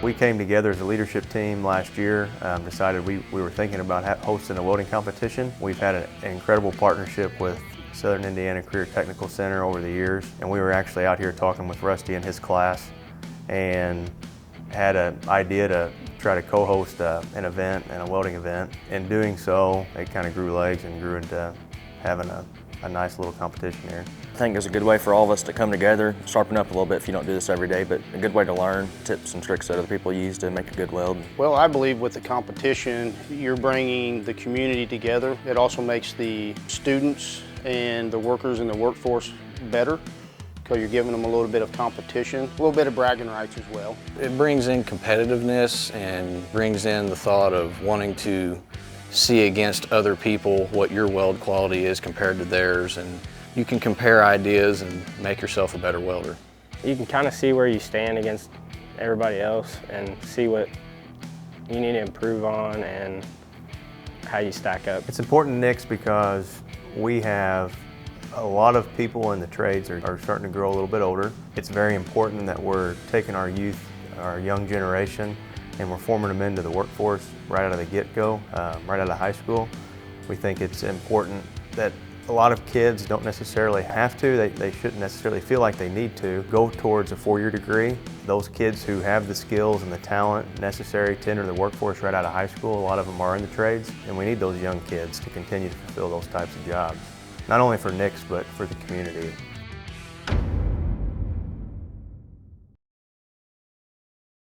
We came together as a leadership team last year, decided we were thinking about hosting a welding competition. We've had an incredible partnership with Southern Indiana Career Technical Center over the years, and we were actually out here talking with Rusty and his class and had an idea to try to co-host an event and a welding event. In doing so, it kind of grew legs and grew into having a nice little competition here. I think it's a good way for all of us to come together, sharpen up a little bit if you don't do this every day, but a good way to learn tips and tricks that other people use to make a good weld. Well, I believe with the competition, you're bringing the community together. It also makes the students and the workers in the workforce better, because you're giving them a little bit of competition, a little bit of bragging rights as well. It brings in competitiveness and brings in the thought of wanting to see against other people what your weld quality is compared to theirs, and you can compare ideas and make yourself a better welder. You can kind of see where you stand against everybody else and see what you need to improve on and how you stack up. It's important to NICS because we have a lot of people in the trades are starting to grow a little bit older. It's very important that we're taking our youth, our young generation, and we're forming them into the workforce right out of the get-go, right out of high school. We think it's important that a lot of kids don't necessarily have to, they shouldn't necessarily feel like they need to go towards a four-year degree. Those kids who have the skills and the talent necessary to enter the workforce right out of high school, a lot of them are in the trades, and we need those young kids to continue to fulfill those types of jobs. Not only for NICS, but for the community.